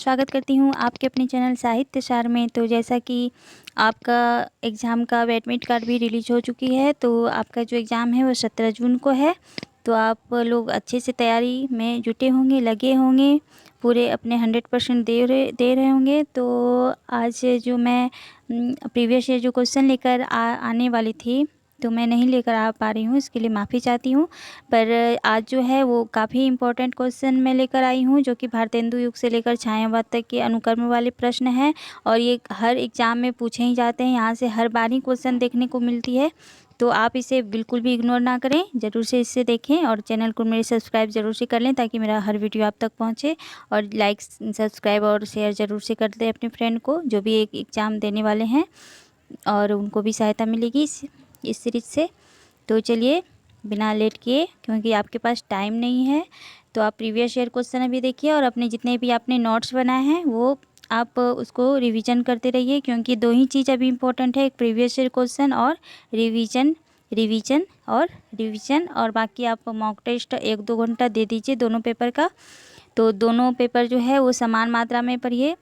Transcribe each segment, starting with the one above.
स्वागत करती हूँ आपके अपने चैनल साहित्य सार में। तो जैसा कि आपका एग्ज़ाम का एडमिट कार्ड भी रिलीज़ हो चुकी है, तो आपका जो एग्ज़ाम है वो 17 जून को है। तो आप लोग अच्छे से तैयारी में जुटे होंगे, लगे होंगे, पूरे अपने 100% दे रहे होंगे। तो आज जो मैं प्रीवियस ईयर जो क्वेश्चन लेकर आने वाली थी, तो मैं नहीं लेकर आ पा रही हूँ, इसके लिए माफ़ी चाहती हूँ। पर आज जो है वो काफ़ी इम्पोर्टेंट क्वेश्चन मैं लेकर आई हूँ, जो कि भारतेंदु युग से लेकर छायावाद तक के अनुक्रम वाले प्रश्न हैं और ये हर एग्ज़ाम में पूछे ही जाते हैं। यहाँ से हर बार ही क्वेश्चन देखने को मिलती है, तो आप इसे बिल्कुल भी इग्नोर ना करें, ज़रूर से इसे देखें और चैनल को मेरे सब्सक्राइब ज़रूर से कर लें ताकि मेरा हर वीडियो आप तक पहुँचे। और लाइक, सब्सक्राइब और शेयर ज़रूर से कर दें अपने फ्रेंड को, जो भी एक एग्ज़ाम देने वाले हैं, और उनको भी सहायता मिलेगी इस सीरीज़ से। तो चलिए बिना लेट किए, क्योंकि आपके पास टाइम नहीं है, तो आप प्रीवियस ईयर क्वेश्चन अभी देखिए और अपने जितने भी आपने नोट्स बनाए हैं वो आप उसको रिवीजन करते रहिए, क्योंकि दो ही चीज़ अभी इम्पोर्टेंट है, एक प्रीवियस ईयर क्वेश्चन और रिवीजन। और बाकी आप मॉक टेस्ट 1-2 घंटा दे दीजिए दोनों पेपर का। तो दोनों पेपर जो है वो समान मात्रा में पढ़िए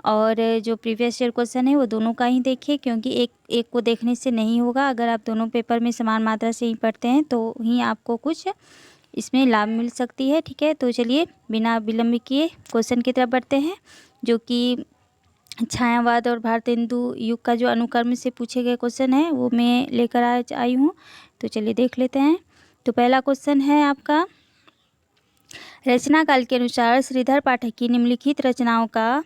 और जो प्रीवियस ईयर क्वेश्चन है वो दोनों का ही देखिए, क्योंकि एक को देखने से नहीं होगा। अगर आप दोनों पेपर में समान मात्रा से ही पढ़ते हैं तो ही आपको कुछ इसमें लाभ मिल सकती है। ठीक है, तो चलिए बिना विलम्ब किए क्वेश्चन की तरफ बढ़ते हैं, जो कि छायावाद और भारतेंदु युग का जो अनुक्रम से पूछे गए क्वेश्चन है वो मैं लेकर आज आई हूँ। तो चलिए देख लेते हैं। तो पहला क्वेश्चन है आपका, रचना काल के अनुसार श्रीधर पाठक की निम्नलिखित रचनाओं का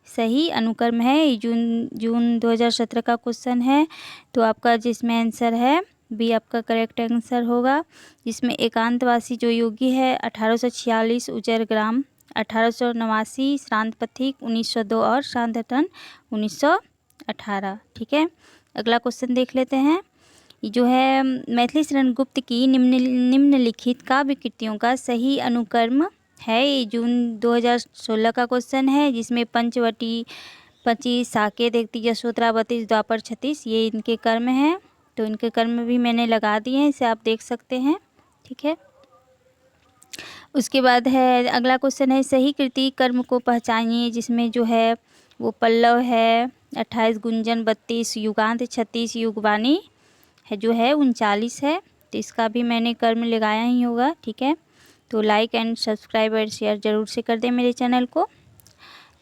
सही अनुक्रम है। जून 2017 का क्वेश्चन है, तो आपका जिसमें आंसर है बी आपका करेक्ट आंसर होगा। जिसमें एकांतवासी जो योगी है 1846 उजर ग्राम, 1889 श्रांत पथिक 1902 और शांतटन 1918। ठीक है, अगला क्वेश्चन देख लेते हैं। ये जो है मैथिली शरण गुप्त की निम्नलिखित काव्य कृतियों का सही अनुक्रम है। ये जून 2016 का क्वेश्चन है, जिसमें पंचवटी 25, साकेत 31, यशोधरा 32, द्वापर 36 ये इनके कर्म हैं। तो इनके कर्म भी मैंने लगा दिए हैं, इसे आप देख सकते हैं। ठीक है, उसके बाद है अगला क्वेश्चन है, सही कृति कर्म को पहचानिए। जिसमें जो है वो पल्लव है 28, गुंजन 32, युगांत 36, युगवाणी है जो है 39 है। तो इसका भी मैंने कर्म लगाया ही होगा। ठीक है, तो लाइक एंड सब्सक्राइब और शेयर ज़रूर से कर दें मेरे चैनल को,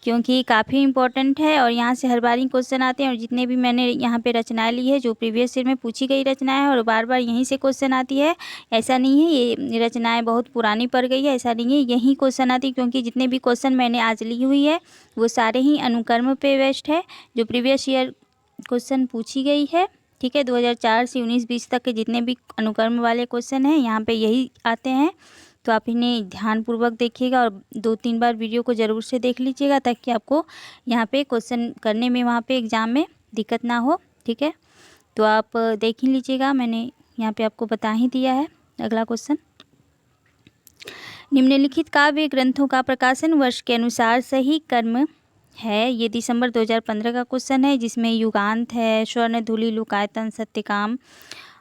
क्योंकि काफ़ी इम्पोर्टेंट है और यहाँ से हर बार ही क्वेश्चन आते हैं। और जितने भी मैंने यहाँ पे रचनाएं ली है जो प्रीवियस ईयर में पूछी गई रचनाएं है, और बार बार यहीं से क्वेश्चन आती है। ऐसा नहीं है ये रचनाएं बहुत पुरानी पड़ गई है, ऐसा नहीं है, यही क्वेश्चन आती है, क्योंकि जितने भी क्वेश्चन मैंने आज ली हुई है वो सारे ही अनुक्रम पे बेस्ड है, जो प्रीवियस ईयर क्वेश्चन पूछी गई है। ठीक है, 2004 से 19-20 तक के जितने भी अनुक्रम वाले क्वेश्चन हैं यहाँ पे यही आते हैं। तो आप इन्हें ध्यानपूर्वक देखिएगा और 2-3 बार वीडियो को ज़रूर से देख लीजिएगा, ताकि आपको यहाँ पे क्वेश्चन करने में वहाँ पे एग्ज़ाम में दिक्कत ना हो। ठीक है, तो आप देख ही लीजिएगा, मैंने यहाँ पे आपको बता ही दिया है। अगला क्वेश्चन, निम्नलिखित काव्य ग्रंथों का प्रकाशन वर्ष के अनुसार सही क्रम है। ये दिसंबर 2015 का क्वेश्चन है, जिसमें युगांत है स्वर्णधूलि, लोकायतन, सत्यकाम,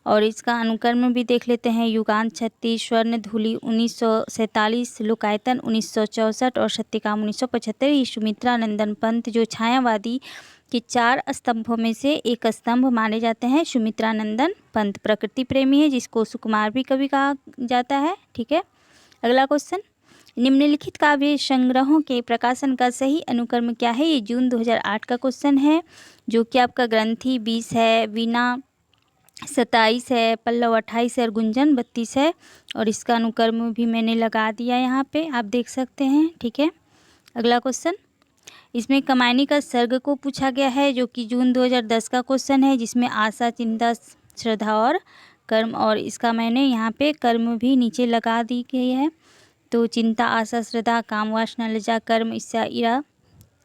और इसका अनुक्रम भी देख लेते हैं। युगांत 36, स्वर्णधूलि 1947, लोकायतन 1964 और सत्यकाम 1975। ये सुमित्रा नंदन पंत जो छायावादी के 4 स्तंभों में से एक स्तंभ माने जाते हैं। सुमित्रा नंदन पंत प्रकृति प्रेमी है, जिसको सुकुमार भी कभी कहा जाता है। ठीक है, अगला क्वेश्चन, निम्नलिखित काव्य संग्रहों के प्रकाशन का सही अनुक्रम क्या है। ये जून 2008 का क्वेश्चन है, जो कि आपका ग्रंथि 20 है, वीणा 27 है, पल्लव 28 है और गुंजन 32 है। और इसका अनुक्रम भी मैंने लगा दिया यहाँ पे, आप देख सकते हैं। ठीक है, अगला क्वेश्चन, इसमें कमायनी का सर्ग को पूछा गया है, जो कि जून 2010 का क्वेश्चन है, जिसमें आशा, चिंता, श्रद्धा और कर्म, और इसका मैंने यहाँ पे कर्म भी नीचे लगा दी गई है। तो चिंता, आशा, श्रद्धा, काम, वासना, लज्जा, कर्म, इच्छा, इरा,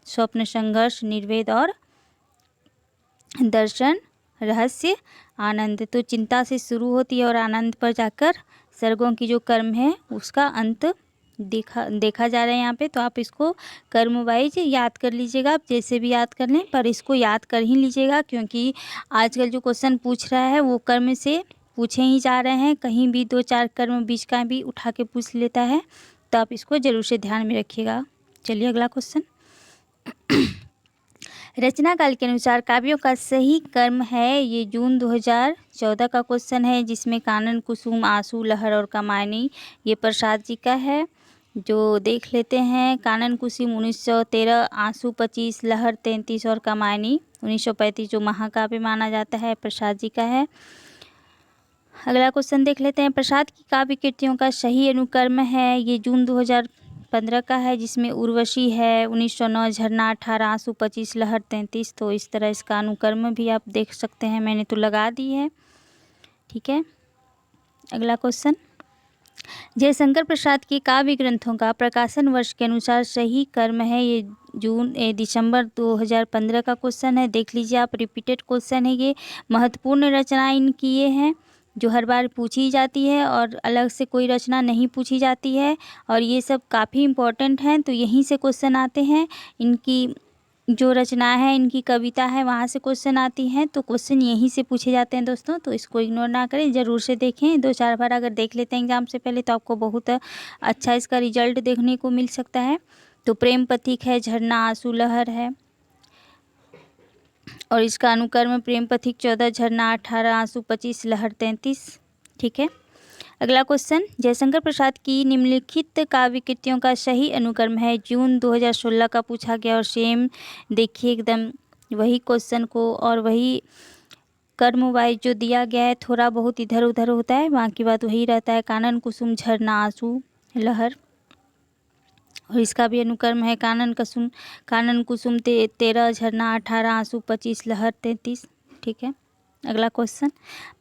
स्वप्न, संघर्ष, निर्वेद और दर्शन, रहस्य, आनंद। तो चिंता से शुरू होती है और आनंद पर जाकर सर्गों की जो कर्म है उसका अंत देखा जा रहा है यहाँ पे। तो आप इसको कर्म वाइज याद कर लीजिएगा, आप जैसे भी याद कर लें, पर इसको याद कर ही लीजिएगा, क्योंकि आजकल जो क्वेश्चन पूछ रहा है वो कर्म से पूछे ही जा रहे हैं। कहीं भी 2-4 कर्म बीच का भी उठा के पूछ लेता है, तो आप इसको ज़रूर से ध्यान में रखिएगा। चलिए अगला क्वेश्चन, रचना काल के अनुसार काव्यों का सही कर्म है, ये जून 2014 का क्वेश्चन है, जिसमें कानन कुसुम, आंसू, लहर और कामायनी ये प्रसाद जी का है। जो देख लेते हैं, कानन कुसुम 1913, आंसू 25, लहर 33 और कामायनी 1935 जो महाकाव्य माना जाता है प्रसाद जी का है। अगला क्वेश्चन देख लेते हैं, प्रसाद की काव्य कृतियों का सही अनुक्रम है, ये जून 2015 का है, जिसमें उर्वशी है 1909, झरना 18, आंसू 25, लहर 33। तो इस तरह इसका अनुक्रम भी आप देख सकते हैं, मैंने तो लगा दी है। ठीक है, अगला क्वेश्चन, जयशंकर प्रसाद के काव्य ग्रंथों का प्रकाशन वर्ष के अनुसार सही क्रम है, ये दिसंबर 2015 का क्वेश्चन है। देख लीजिए आप, रिपीटेड क्वेश्चन है, ये महत्वपूर्ण रचनाएं इनकी ये हैं जो हर बार पूछी जाती है और अलग से कोई रचना नहीं पूछी जाती है, और ये सब काफ़ी इम्पोर्टेंट हैं, तो यहीं से क्वेश्चन आते हैं। इनकी जो रचना है, इनकी कविता है, वहाँ से क्वेश्चन आती हैं, तो क्वेश्चन यहीं से पूछे जाते हैं दोस्तों, तो इसको इग्नोर ना करें, ज़रूर से देखें। 2-4 बार अगर देख लेते हैं एग्ज़ाम से पहले तो आपको बहुत अच्छा इसका रिजल्ट देखने को मिल सकता है। तो प्रेम पथिक है, झरना, आंसू, लहर है, और इसका अनुक्रम प्रेम पथिक 14, झरना 18, आंसू 25, लहर 33। ठीक है, अगला क्वेश्चन, जयशंकर प्रसाद की निम्नलिखित काव्य कृतियों का सही अनुक्रम है, जून 2016 का पूछा गया, और सेम देखिए एकदम वही क्वेश्चन को और वही कर्म वाइज जो दिया गया है, थोड़ा बहुत इधर उधर होता है, बाकी बात वही रहता है। कानन कुसुम, झरना, आंसू, लहर, और इसका भी अनुक्रम है कानन कुसुम 13, झरना 18, आंसू 25, लहर 33। ठीक है, अगला क्वेश्चन,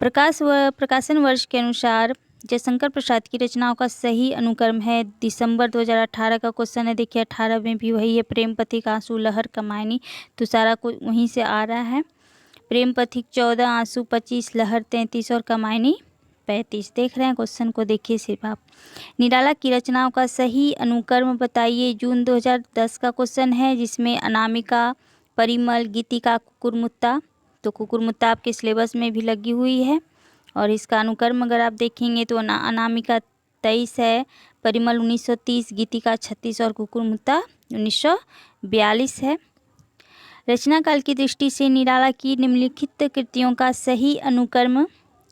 प्रकाशन वर्ष के अनुसार जयशंकर प्रसाद की रचनाओं का सही अनुक्रम है, दिसंबर 2018 का क्वेश्चन है। देखिए 18 में भी वही है, प्रेम पथिक, आंसू, लहर, कामायनी, तो सारा कुछ वहीं से आ रहा है। प्रेम पथिक 14, आंसू 25, लहर 33 और कामायनी 35। देख रहे हैं क्वेश्चन को, देखिए सिर्फ आप। निराला की रचनाओं का सही अनुक्रम बताइए, जून 2010 का क्वेश्चन है, जिसमें अनामिका, परिमल, गीतिका, कुकुरमुत्ता, तो कुकुरमुत्ता आपके सिलेबस में भी लगी हुई है, और इसका अनुक्रम अगर आप देखेंगे तो अनामिका 23 है, परिमल 1930, गीतिका 36 और कुकुरमुत्ता 1942 है। रचना काल की दृष्टि से निराला की निम्नलिखित कृतियों का सही अनुक्रम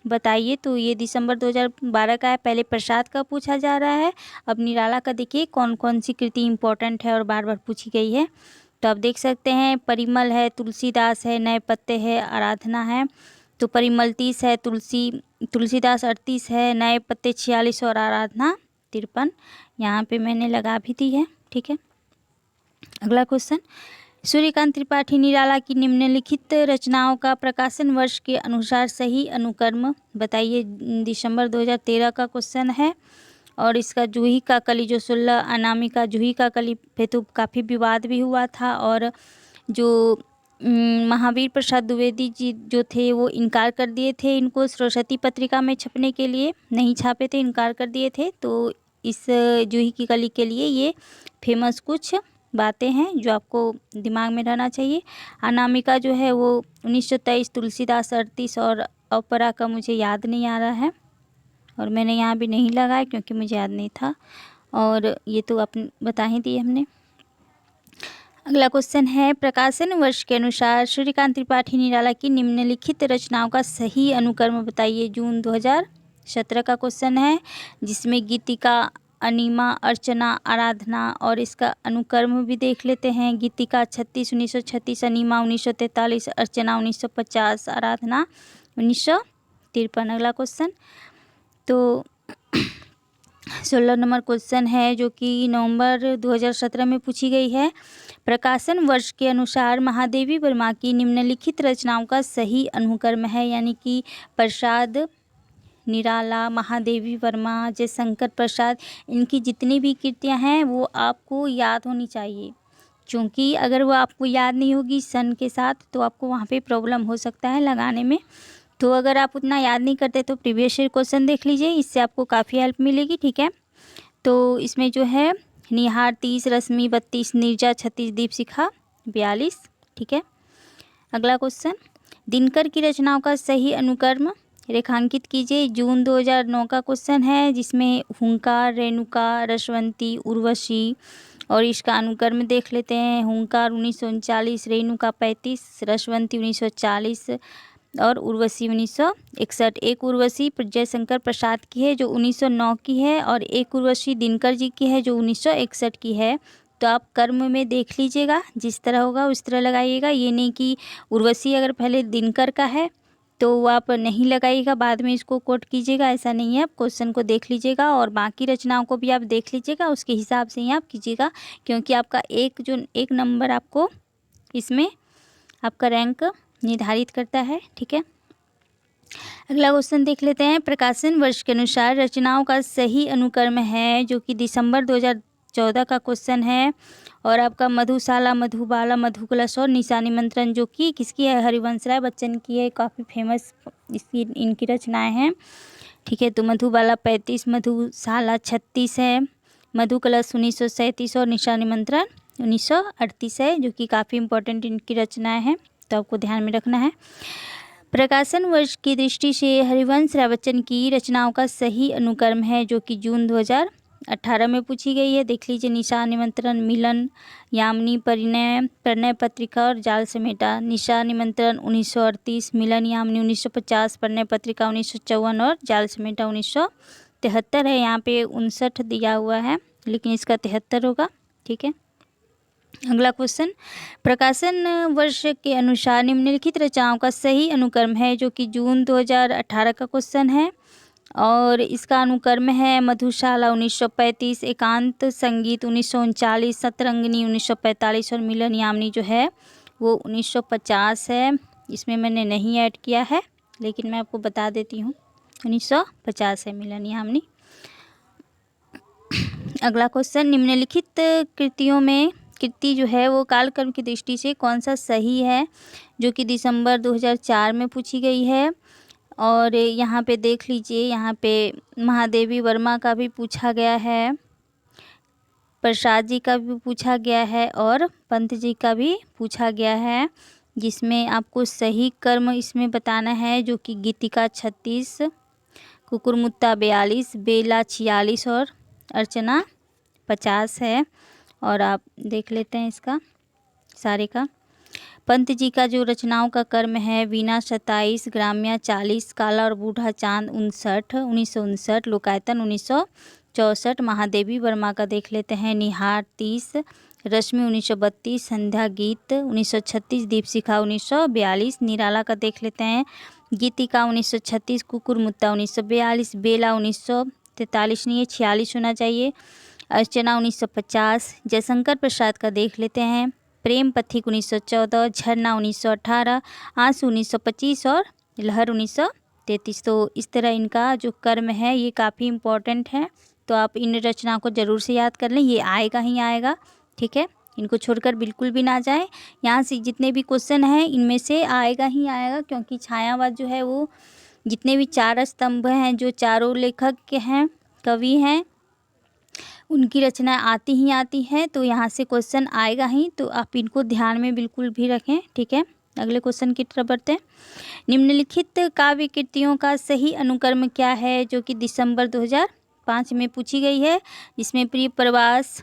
बताइए, तो ये दिसंबर 2012 का है, पहले प्रसाद का पूछा जा रहा है, अब निराला का देखिए कौन कौन सी कृति इंपॉर्टेंट है और बार बार पूछी गई है। तो आप देख सकते हैं, परिमल है, तुलसीदास है, नए पत्ते है, आराधना है। तो परिमल 30 है, तुलसीदास 38 है, नए पत्ते 46 और आराधना 53, यहाँ पे मैंने लगा भी दी है। ठीक है, अगला क्वेश्चन, सूर्यकांत त्रिपाठी निराला की निम्नलिखित रचनाओं का प्रकाशन वर्ष के अनुसार सही अनुक्रम बताइए, दिसंबर 2013 का क्वेश्चन है, और इसका जूही का कली जो 16, अनामिका जूही का कली पे तो काफ़ी विवाद भी हुआ था, और जो महावीर प्रसाद द्विवेदी जी जो थे वो इनकार कर दिए थे, इनको सरस्वती पत्रिका में छपने के लिए नहीं छापे थे, इनकार कर दिए थे। तो इस जूही की कली के लिए ये फेमस कुछ बातें हैं जो आपको दिमाग में रहना चाहिए। अनामिका जो है वो 1923, तुलसीदास 38, और अपरा का मुझे याद नहीं आ रहा है, और मैंने यहाँ भी नहीं लगाया क्योंकि मुझे याद नहीं था, और ये तो अपने बता ही दिए हमने। अगला क्वेश्चन है, प्रकाशन वर्ष के अनुसार सूर्यकांत त्रिपाठी निराला की निम्नलिखित रचनाओं का सही अनुक्रम बताइए, जून 2017 का क्वेश्चन है, जिसमें गीतिका, अनिमा, अर्चना, आराधना, और इसका अनुक्रम भी देख लेते हैं। गीतिका 36, 1936, अनिमा 1943, अर्चना 1950, आराधना 1953। अगला क्वेश्चन, तो 16 नंबर क्वेश्चन है जो कि नवंबर 2017 में पूछी गई है। प्रकाशन वर्ष के अनुसार महादेवी वर्मा की निम्नलिखित रचनाओं का सही अनुक्रम है, यानी कि प्रसाद, निराला, महादेवी वर्मा, जयशंकर प्रसाद, इनकी जितनी भी कृतियां हैं वो आपको याद होनी चाहिए, क्योंकि अगर वो आपको याद नहीं होगी सन के साथ तो आपको वहाँ पे प्रॉब्लम हो सकता है लगाने में। तो अगर आप उतना याद नहीं करते तो प्रीवियस ईयर क्वेश्चन देख लीजिए, इससे आपको काफ़ी हेल्प मिलेगी। ठीक है, तो इसमें जो है निहार 30, रश्मि 32, नीरजा 36, दीपशिखा 42। ठीक है, अगला क्वेश्चन, दिनकर की रचनाओं का सही अनुक्रम रेखांकित कीजिए, जून 2009 का क्वेश्चन है, जिसमें हुंकार, रेणुका, रसवंती, उर्वशी और इसका अनुक्रम देख लेते हैं। हुंकार 1939, रेणुका 35, रसवंती 1940 और उर्वशी 1961। एक उर्वशी जयशंकर प्रसाद की है जो 1909 की है, और एक उर्वशी दिनकर जी की है जो 1961 की है। तो आप कर्म में देख लीजिएगा, जिस तरह होगा उस तरह लगाइएगा। ये नहीं कि उर्वशी अगर पहले दिनकर का है तो वो आप नहीं लगाइएगा, बाद में इसको कोट कीजिएगा, ऐसा नहीं है। आप क्वेश्चन को देख लीजिएगा और बाकी रचनाओं को भी आप देख लीजिएगा, उसके हिसाब से ही आप कीजिएगा, क्योंकि आपका एक नंबर आपको इसमें आपका रैंक निर्धारित करता है। ठीक है, अगला क्वेश्चन देख लेते हैं। प्रकाशन वर्ष के अनुसार रचनाओं का सही अनुक्रम है, जो कि दिसंबर 2014 का क्वेश्चन है। और आपका मधुशाला, मधुबाला, मधुकलश और निशा निमंत्रण जो कि किसकी है, हरिवंश राय बच्चन की है। काफ़ी फेमस इनकी रचनाएं हैं। ठीक है, तो मधुबाला 35, मधुशाला 36 है, मधुकलश 1937 और निशा निमंत्रण 1938 है, जो कि काफ़ी इंपॉर्टेंट इनकी रचनाएं हैं, तो आपको ध्यान में रखना है। प्रकाशन वर्ष की दृष्टि से हरिवंश राय बच्चन की रचनाओं का सही अनुक्रम है, जो कि जून 2018 में पूछी गई है। देख लीजिए, निशा निमंत्रण, मिलन, यामिनी, प्रणय पत्रिका और जाल समेटा। निशा निमंत्रण 1938, मिलन यामिनी 1950, प्रणय पत्रिका 1954 और जाल समेटा 1973 है। यहाँ पे 59 दिया हुआ है, लेकिन इसका 73 होगा। ठीक है, अगला क्वेश्चन। प्रकाशन वर्ष के अनुसार निम्नलिखित रचनाओं का सही अनुक्रम है, जो कि जून 2018 का क्वेश्चन है। और इसका अनुक्रम है मधुशाला 1935, एकांत संगीत 1939, सतरंगिनी 1945 और मिलन यामिनी जो है वो 1950 है। इसमें मैंने नहीं ऐड किया है, लेकिन मैं आपको बता देती हूँ, 1950 है मिलन यामिनी। अगला क्वेश्चन। निम्नलिखित कृतियों में कृति जो है वो कालक्रम की दृष्टि से कौन सा सही है, जो कि दिसंबर 2004 में पूछी गई है। और यहाँ पे देख लीजिए, यहाँ पे महादेवी वर्मा का भी पूछा गया है, प्रसाद जी का भी पूछा गया है और पंत जी का भी पूछा गया है, जिसमें आपको सही कर्म इसमें बताना है, जो कि गीतिका 36, कुकुरमुत्ता 42, बेला 46 और अर्चना 50 है। और आप देख लेते हैं इसका सारे का। पंत जी का जो रचनाओं का कर्म है, वीणा 27, ग्राम्या 40, काला और बूढ़ा चांद 1959, लोकायतन 1964। महादेवी वर्मा का देख लेते हैं, निहार 30, रश्मि 1932, संध्या गीत 1936, दीपशिखा 1942। निराला का देख लेते हैं, गीतिका 1936, कुकुरमुत्ता 1942, बेला 1943 नहीं है 46 होना चाहिए, अर्चना 1950। जयशंकर प्रसाद का देख लेते हैं, प्रेम पथिक 1914, झरना 1918, आंसू 1925 और लहर 1933। तो इस तरह इनका जो कर्म है ये काफ़ी इम्पोर्टेंट है, तो आप इन रचनाओं को ज़रूर से याद कर लें, ये आएगा ही आएगा। ठीक है, इनको छोड़कर बिल्कुल भी ना जाएं। यहाँ से जितने भी क्वेश्चन हैं इनमें से आएगा ही आएगा, क्योंकि छायावाद जो है वो जितने भी 4 स्तंभ हैं, जो चारों लेखक के हैं, कवि हैं, उनकी रचना आती ही आती है, तो यहाँ से क्वेश्चन आएगा ही, तो आप इनको ध्यान में बिल्कुल भी रखें। ठीक है, अगले क्वेश्चन की तरफ बढ़ते हैं। निम्नलिखित काव्य कृतियों का सही अनुक्रम क्या है, जो कि दिसंबर 2005 में पूछी गई है, जिसमें प्रिय प्रवास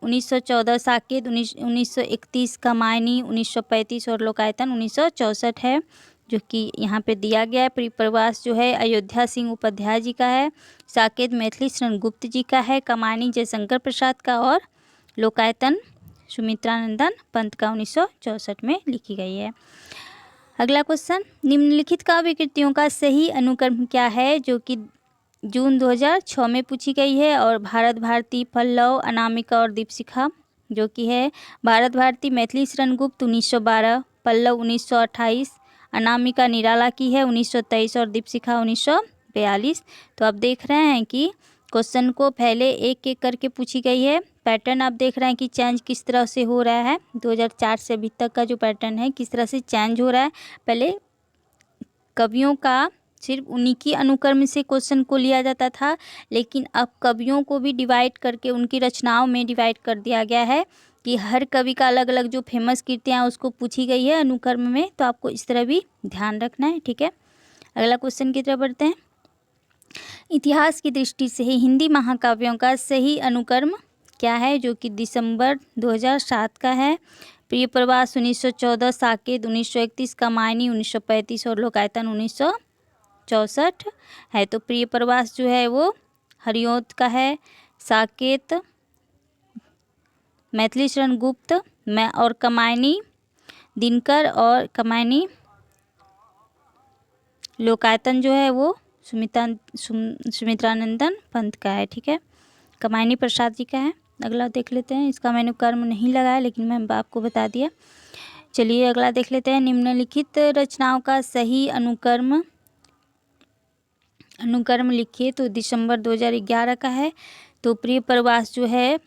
1914, साकेत 1931, कमायनी 1935 और लोकायतन 1964 है, जो कि यहाँ पे दिया गया है। प्रिय प्रवास जो है अयोध्या सिंह उपाध्याय जी का है, साकेत मैथिली शरण गुप्त जी का है, कमानी जयशंकर प्रसाद का और लोकायतन सुमित्रानंदन पंत का 1964 में लिखी गई है। अगला क्वेश्चन। निम्नलिखित काव्य कृतियों का सही अनुक्रम क्या है, जो कि जून 2006 में पूछी गई है। और भारत भारती, पल्लव, अनामिका और दीपशिखा जो कि है भारत भारती मैथिली शरण गुप्त 1912, पल्लव 1928, अनामिका निराला की है 1923 और दीपशिखा 1942। तो आप देख रहे हैं कि क्वेश्चन को पहले एक एक करके पूछी गई है। पैटर्न आप देख रहे हैं कि चेंज किस तरह से हो रहा है, 2004 से अभी तक का जो पैटर्न है किस तरह से चेंज हो रहा है। पहले कवियों का सिर्फ उन्हीं की अनुक्रम से क्वेश्चन को लिया जाता था, लेकिन अब कवियों को भी डिवाइड करके उनकी रचनाओं में डिवाइड कर दिया गया है कि हर कवि का अलग अलग जो फेमस कृतियाँ उसको पूछी गई है अनुक्रम में, तो आपको इस तरह भी ध्यान रखना है। ठीक है, अगला क्वेश्चन की तरफ बढ़ते हैं। इतिहास की दृष्टि से ही हिंदी महाकाव्यों का सही अनुक्रम क्या है, जो कि दिसंबर 2007 का है। प्रिय प्रवास 1914, साकेत 1931, कमायनी 1935 और लोकायतन 1964 है। तो प्रिय प्रवास जो है वो हरिऔध का है, साकेत मैथिली शरण गुप्त मैं और कमायनी दिनकर और कमायनी लोकायतन जो है वो सुमित्रानंदन पंत का है। ठीक है, कमायनी प्रसाद जी का है। अगला देख लेते हैं, इसका मैंने कर्म नहीं लगाया लेकिन मैं आपको बता दिया। चलिए अगला देख लेते हैं, निम्नलिखित रचनाओं का सही अनुक्रम लिखिए। तो दिसंबर 2011 का है। तो प्रिय प्रवास जो है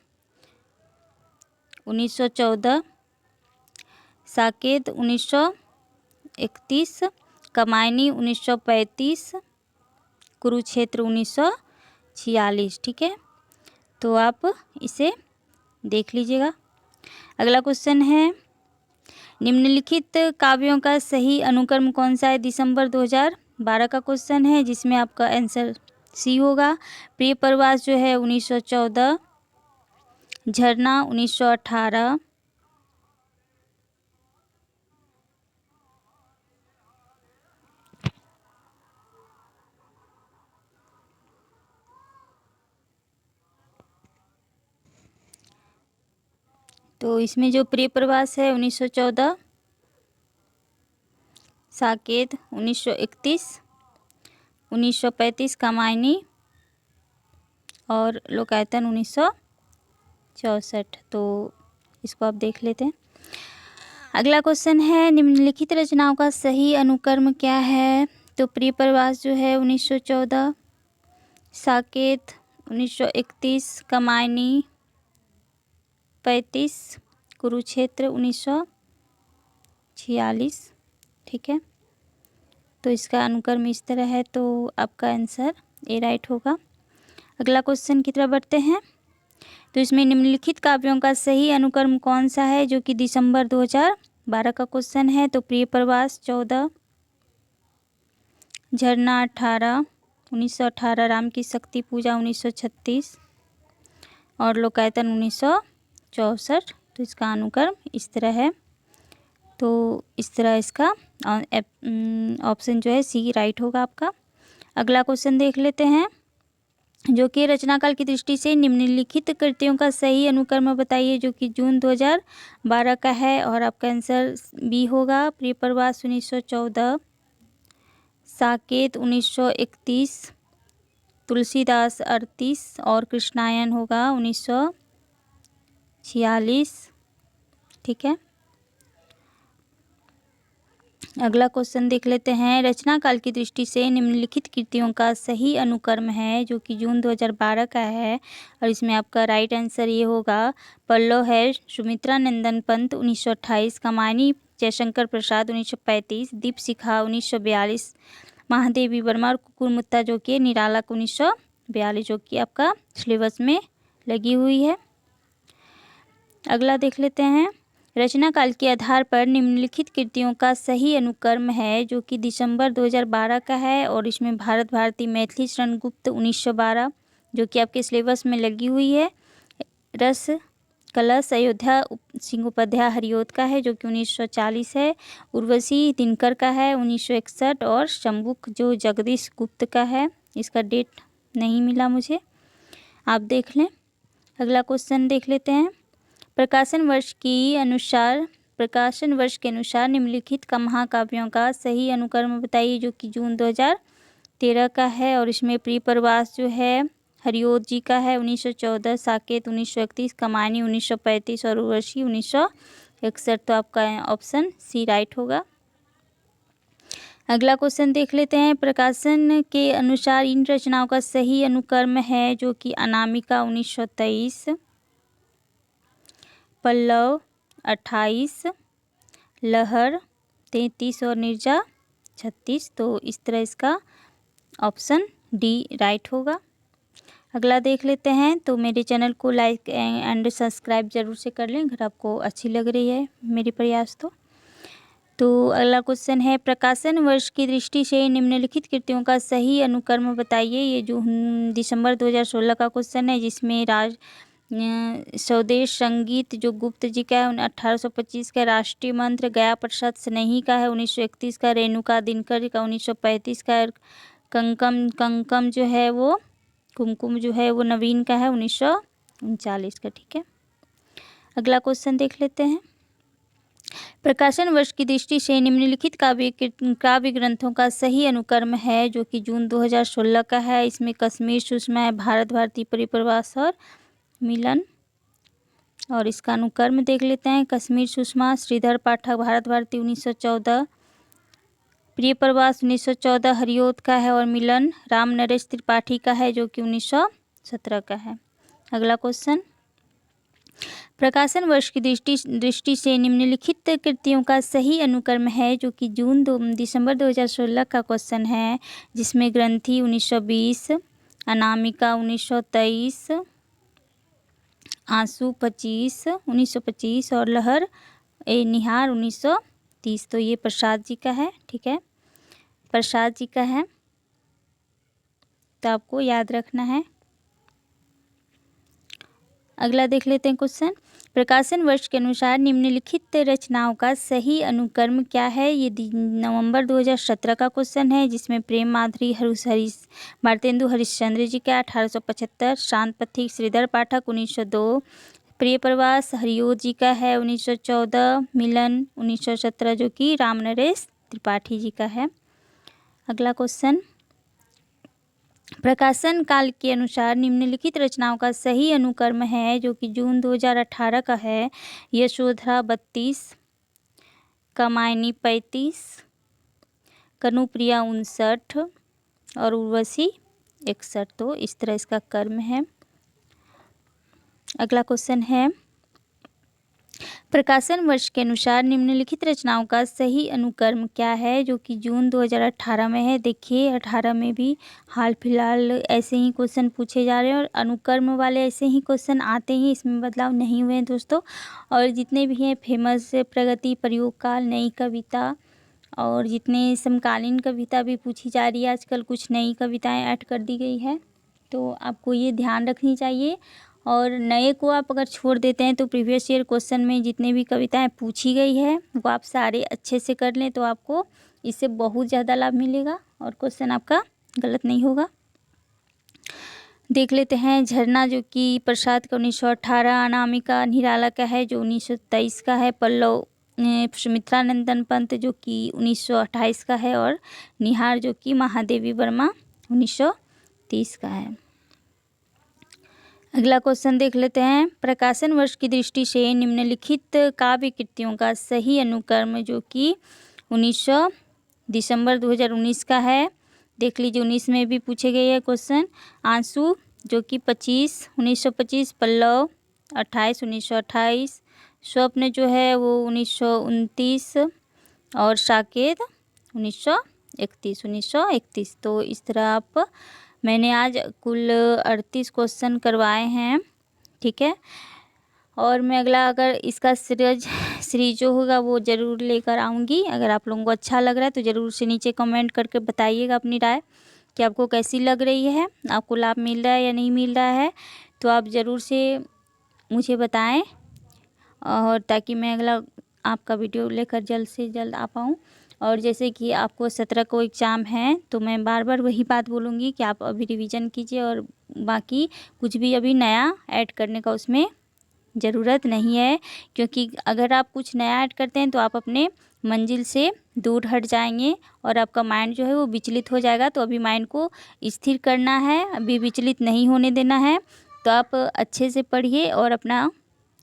1914, साकेत 1931, कमायनी 1935, कुरुक्षेत्र 1946। ठीक है, तो आप इसे देख लीजिएगा। अगला क्वेश्चन है, निम्नलिखित काव्यों का सही अनुक्रम कौन सा है। दिसंबर 2012 का क्वेश्चन है, जिसमें आपका आंसर सी होगा। प्रिय प्रवास जो है 1914, झरना 1918, तो इसमें जो प्रिय प्रवास है 1914, साकेत 1931, 1935 कमायनी और लोकायतन 1964। तो इसको आप देख लेते हैं। अगला क्वेश्चन है, निम्नलिखित रचनाओं का सही अनुक्रम क्या है। तो प्रिय प्रवास जो है 1914, साकेत 1931, कमायनी 35, कुरुक्षेत्र 1946। ठीक है, तो इसका अनुक्रम इस तरह है, तो आपका आंसर ए राइट होगा। अगला क्वेश्चन की तरफ बढ़ते हैं। तो इसमें निम्नलिखित काव्यों का सही अनुक्रम कौन सा है, जो कि दिसंबर 2012 का क्वेश्चन है। तो प्रिय प्रवास 14, झरना 18, 1918, राम की शक्ति पूजा 1936 और लोकायतन 1964। तो इसका अनुक्रम इस तरह है। तो इस तरह इसका ऑप्शन जो है सी राइट होगा आपका। अगला क्वेश्चन देख लेते हैं, जो कि रचनाकाल की दृष्टि से निम्नलिखित कृतियों का सही अनुक्रम बताइए, जो कि जून 2012 का है और आपका आंसर बी होगा। प्रिय प्रवास 1914, साकेत 1931, तुलसीदास 38 और कृष्णायन होगा 1946। ठीक है, अगला क्वेश्चन देख लेते हैं, रचना काल की दृष्टि से निम्नलिखित कृतियों का सही अनुक्रम है, जो कि जून 2012 का है और इसमें आपका राइट आंसर ये होगा। पल्लव है सुमित्रानंदन पंत 1928, कमायनी जयशंकर प्रसाद 1935, दीपशिखा 1942, महादेवी वर्मा और कुकुरमुत्ता जो कि निराला 1942, जो कि आपका सिलेबस में लगी हुई है। अगला देख लेते हैं, रचना काल के आधार पर निम्नलिखित कृतियों का सही अनुक्रम है, जो कि दिसंबर 2012 का है और इसमें भारत भारती मैथिली शरण गुप्त 1912, जो कि आपके सिलेबस में लगी हुई है। रस कलश अयोध्या सिंह उपाध्याय हरिऔध का है, जो कि 1940 है। उर्वशी दिनकर का है 1961 और शंबुक जो जगदीश गुप्त का है, इसका डेट नहीं मिला मुझे, आप देख लें। अगला क्वेश्चन देख लेते हैं, प्रकाशन वर्ष के अनुसार निम्नलिखित का महाकाव्यों का सही अनुक्रम बताइए, जो कि जून 2013 का है और इसमें प्रिय प्रवास जो है हरिऔध जी का है 1914, साकेत 1931, कमायनी 1935 और उर्वशी 1961। तो आपका ऑप्शन सी राइट होगा। अगला क्वेश्चन देख लेते हैं, प्रकाशन के अनुसार इन रचनाओं का सही अनुक्रम है, जो कि अनामिका 1923, पल्लव 28, लहर 33 और निर्जा 36। तो इस तरह इसका ऑप्शन डी राइट होगा। अगला देख लेते हैं, तो मेरे चैनल को लाइक एंड सब्सक्राइब जरूर से कर लें अगर आपको अच्छी लग रही है मेरे प्रयास। तो अगला क्वेश्चन है, प्रकाशन वर्ष की दृष्टि से निम्नलिखित कृतियों का सही अनुक्रम बताइए। ये जो दिसंबर 2016 का क्वेश्चन है, जिसमें स्वदेश संगीत जो गुप्त जी का है 1825 का। राष्ट्रीय मंत्र गया प्रसाद स्नेही का है 1931 का। रेणुका दिनकर का 1935 का। कंकम कंकम जो है वो कुमकुम जो है वो नवीन का है 1939 का। ठीक है, अगला क्वेश्चन देख लेते हैं। प्रकाशन वर्ष की दृष्टि से निम्नलिखित काव्य ग्रंथों का सही अनुक्रम है, जो कि जून 2016 का है। इसमें कश्मीर सुषमा है, भारत भारती परिप्रवास और मिलन। और इसका अनुक्रम देख लेते हैं। कश्मीर सुषमा श्रीधर पाठक, भारत भारती 1914, प्रिय प्रवास 1914 हरिओत का है और मिलन राम नरेश त्रिपाठी का है जो कि 1917 का है। अगला क्वेश्चन, प्रकाशन वर्ष की दृष्टि से निम्नलिखित कृतियों का सही अनुक्रम है, जो कि दिसंबर 2016 का क्वेश्चन है, जिसमें ग्रंथि 1920, अनामिका 1923, आंसू 1925 और लहर निहार 1930। तो ये प्रसाद जी का है। ठीक है, प्रसाद जी का है, तो आपको याद रखना है। अगला देख लेते हैं क्वेश्चन, प्रकाशन वर्ष के अनुसार निम्नलिखित रचनाओं का सही अनुक्रम क्या है। ये नवंबर 2017 का क्वेश्चन है, जिसमें प्रेम माधुरी भारतेंदु हरिश्चंद्र जी का 1875, शांत पथिक श्रीधर पाठक 1902, प्रिय प्रवास हरिओत जी का है 1914, मिलन 1917 जो कि राम नरेश त्रिपाठी जी का है। अगला क्वेश्चन, प्रकाशन काल के अनुसार निम्नलिखित रचनाओं का सही अनुक्रम है, जो कि जून 2018 का है। यशोधरा 32, कामायनी 35, कनुप्रिया 59 और उर्वशी 61। तो इस तरह इसका क्रम है। अगला क्वेश्चन है, प्रकाशन वर्ष के अनुसार निम्नलिखित रचनाओं का सही अनुक्रम क्या है, जो कि जून 2018 में है। देखिए 18 में भी हाल फिलहाल ऐसे ही क्वेश्चन पूछे जा रहे हैं और अनुक्रम वाले ऐसे ही क्वेश्चन आते हैं, इसमें बदलाव नहीं हुए हैं दोस्तों। और जितने भी हैं फेमस, प्रगति, प्रयोग काल, नई कविता और जितने समकालीन कविता भी पूछी जा रही है आजकल, कुछ नई कविताएँ ऐड कर दी गई है, तो आपको ये ध्यान रखनी चाहिए। और नए को आप अगर छोड़ देते हैं तो प्रीवियस ईयर क्वेश्चन में जितने भी कविताएं पूछी गई है वो आप सारे अच्छे से कर लें, तो आपको इससे बहुत ज़्यादा लाभ मिलेगा और क्वेश्चन आपका गलत नहीं होगा। देख लेते हैं झरना, जो कि प्रसाद का 1918, अनामिका निराला का है जो 1923 का है, पल्लव सुमित्रा नंदन पंत जो कि 1928 का है और निहार जो कि महादेवी वर्मा 1930 का है। अगला क्वेश्चन देख लेते हैं, प्रकाशन वर्ष की दृष्टि से निम्नलिखित काव्य कृतियों का सही अनुक्रम, जो कि 19 दिसंबर 2019 का है। देख लीजिए 19 में भी पूछे गए हैं क्वेश्चन। आंसू जो कि 1925, पल्लव 28 1928, स्वप्न जो है वो 1929 और साकेत 1931। तो इस तरह आप मैंने आज कुल 38 क्वेश्चन करवाए हैं। ठीक है, और मैं अगला अगर इसका सीरीज जो होगा वो ज़रूर लेकर आऊँगी। अगर आप लोगों को अच्छा लग रहा है तो ज़रूर से नीचे कमेंट करके बताइएगा अपनी राय कि आपको कैसी लग रही है, आपको लाभ मिल रहा है या नहीं मिल रहा है, तो आप ज़रूर से मुझे बताएं, और ताकि मैं अगला आपका वीडियो लेकर जल्द से जल्द आ पाऊँ। और जैसे कि आपको 17 को एग्ज़ाम है, तो मैं बार बार वही बात बोलूँगी कि आप अभी रिवीजन कीजिए और बाकी कुछ भी अभी नया ऐड करने का उसमें ज़रूरत नहीं है, क्योंकि अगर आप कुछ नया ऐड करते हैं तो आप अपने मंजिल से दूर हट जाएंगे और आपका माइंड जो है वो विचलित हो जाएगा। तो अभी माइंड को स्थिर करना है, अभी विचलित नहीं होने देना है। तो आप अच्छे से पढ़िए और अपना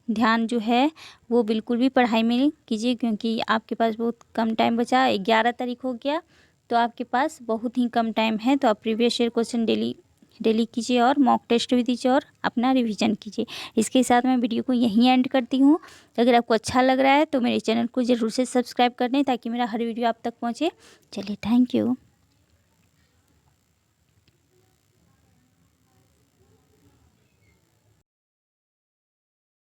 ध्यान जो है वो बिल्कुल भी पढ़ाई में कीजिए, क्योंकि आपके पास बहुत कम टाइम बचा। 11 तारीख हो गया तो आपके पास बहुत ही कम टाइम है। तो आप प्रीवियस ईयर क्वेश्चन डेली कीजिए और मॉक टेस्ट भी दीजिए और अपना रिवीजन कीजिए। इसके साथ मैं वीडियो को यहीं एंड करती हूँ। अगर आपको अच्छा लग रहा है तो मेरे चैनल को ज़रूर से सब्सक्राइब कर दें, ताकि मेरा हर वीडियो आप तक पहुँचे। चलिए, थैंक यू।